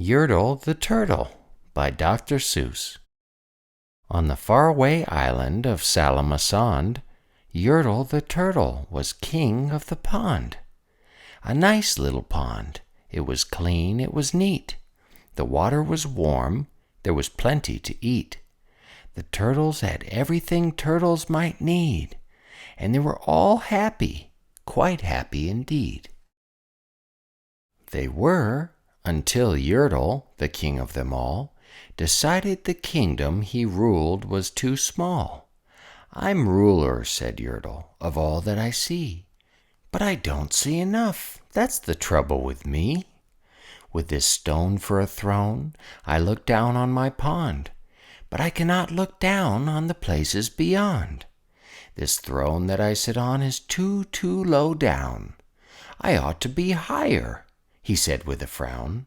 Yertle the Turtle by Dr. Seuss. On the faraway island of Salamasond, Yertle the Turtle was king of the pond. A nice little pond. It was clean, it was neat. The water was warm, there was plenty to eat. The turtles had everything turtles might need, and they were all happy, quite happy indeed. They were, until Yertle, the king of them all, decided the kingdom he ruled was too small. "I'm ruler," said Yertle, "of all that I see. But I don't see enough, that's the trouble with me. With this stone for a throne, I look down on my pond, but I cannot look down on the places beyond. This throne that I sit on is too low down. I ought to be higher," he said with a frown.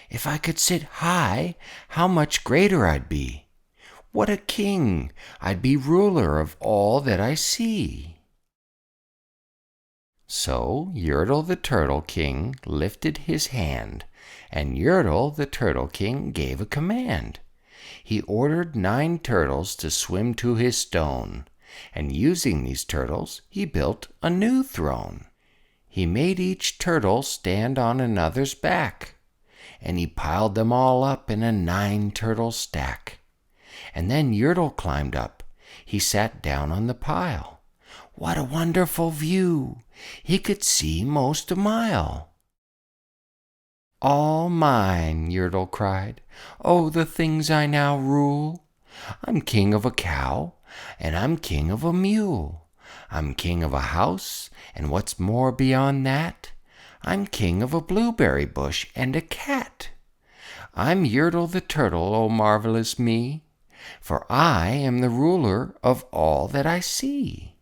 "If I could sit high, how much greater I'd be. What a king! I'd be ruler of all that I see." So Yertle the Turtle King lifted his hand, and Yertle the Turtle King gave a command. He ordered 9 turtles to swim to his stone, and using these turtles he built a new throne. He made each turtle stand on another's back, and he piled them all up in a 9-turtle stack. And then Yertle climbed up. He sat down on the pile. What a wonderful view! He could see most a mile. "All mine," Yertle cried. "Oh, the things I now rule! I'm king of a cow, and I'm king of a mule. I'm king of a house, and what's more beyond that, I'm king of a blueberry bush and a cat. I'm Yertle the Turtle, oh marvelous me, for I am the ruler of all that I see."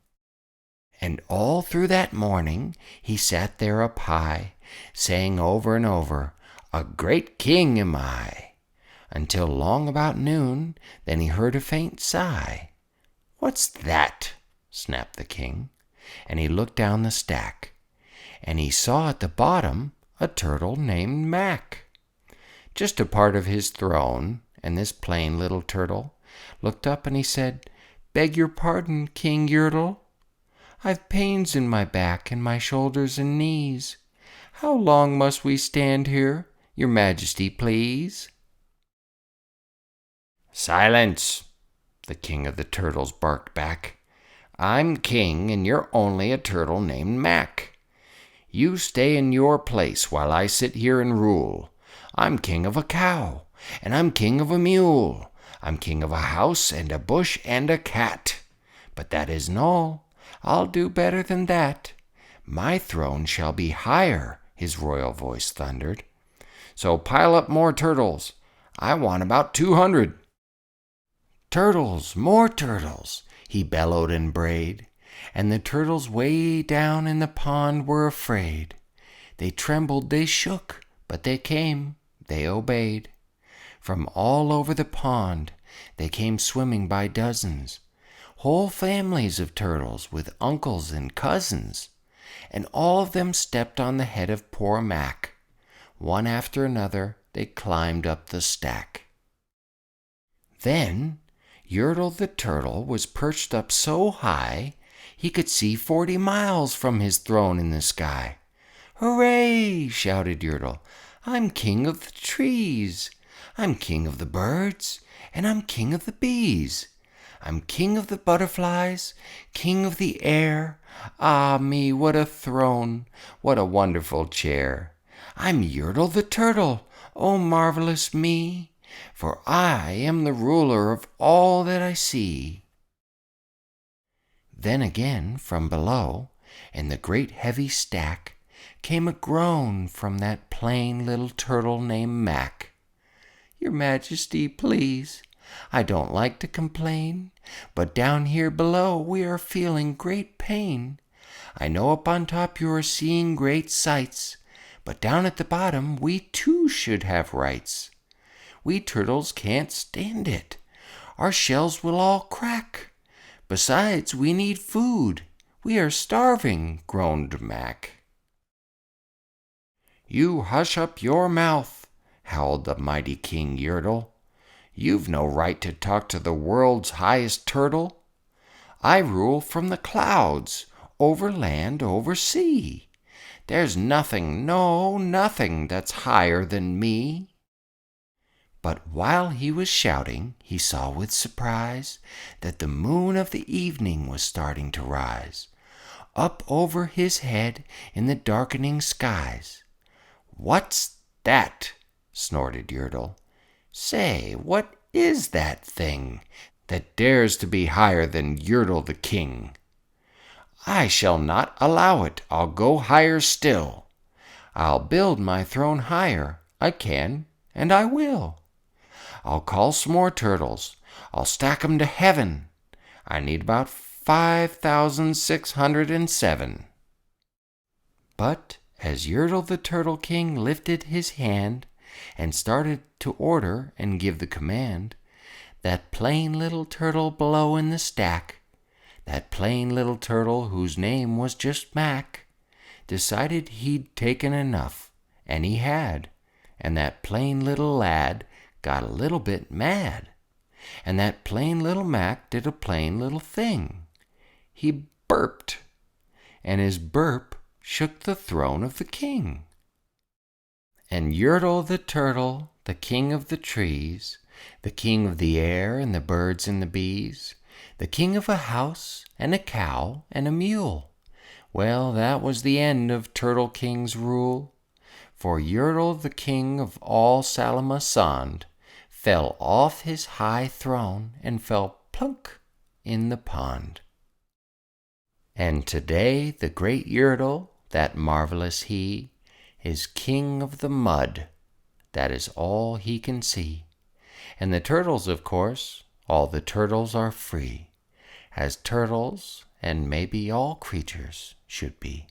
And all through that morning he sat there up high, saying over and over, "A great king am I," until long about noon, then he heard a faint sigh. "What's that?" snapped the king, and he looked down the stack, and he saw at the bottom a turtle named Mac, just a part of his throne. And this plain little turtle looked up and he said, "Beg your pardon, King Yertle. I've pains in my back and my shoulders and knees. How long must we stand here, your majesty, please?" "Silence!" the king of the turtles barked back. "I'm king, and you're only a turtle named Mac. You stay in your place while I sit here and rule. I'm king of a cow, and I'm king of a mule. I'm king of a house and a bush and a cat. But that isn't all. I'll do better than that. My throne shall be higher," his royal voice thundered. "So pile up more turtles. I want about 200. "Turtles, more turtles!" he bellowed and brayed, and the turtles way down in the pond were afraid. They trembled, they shook, but they came, they obeyed. From all over the pond they came swimming by dozens, whole families of turtles with uncles and cousins, and all of them stepped on the head of poor Mac. One after another they climbed up the stack. Then Yertle the Turtle was perched up so high he could see 40 miles from his throne in the sky. "Hooray!" shouted Yertle. "I'm king of the trees. I'm king of the birds, and I'm king of the bees. I'm king of the butterflies, king of the air. Ah me, what a throne, what a wonderful chair. I'm Yertle the Turtle, oh marvelous me, for I am the ruler of all that I see." Then again from below, in the great heavy stack, came a groan from that plain little turtle named Mac. "Your majesty, please, I don't like to complain, but down here below we are feeling great pain. I know up on top you are seeing great sights, but down at the bottom we too should have rights. We turtles can't stand it. Our shells will all crack. Besides, we need food. We are starving," groaned Mac. "You hush up your mouth," howled the mighty King Yertle. "You've no right to talk to the world's highest turtle. I rule from the clouds, over land, over sea. There's nothing, no, nothing that's higher than me." But while he was shouting, he saw with surprise that the moon of the evening was starting to rise up over his head in the darkening skies. "What's that?" snorted Yertle. "Say, what is that thing that dares to be higher than Yertle the king? I shall not allow it. I'll go higher still. I'll build my throne higher. I can, and I will. I'll call some more turtles. I'll stack 'em to heaven. I need about 5,607. But as Yertle the Turtle King lifted his hand and started to order and give the command, that plain little turtle below in the stack, that plain little turtle whose name was just Mac, decided he'd taken enough, and he had, and that plain little lad got a little bit mad, and that plain little Mac did a plain little thing. He burped, and his burp shook the throne of the king. And Yertle the Turtle, the king of the trees, the king of the air and the birds and the bees, the king of a house and a cow and a mule, well, that was the end of Turtle King's rule, for Yertle the king of all Salamasand fell off his high throne and fell plunk in the pond. And today the great Yertle, that marvelous he, is king of the mud. That is all he can see. And the turtles, of course, all the turtles are free, as turtles and maybe all creatures should be.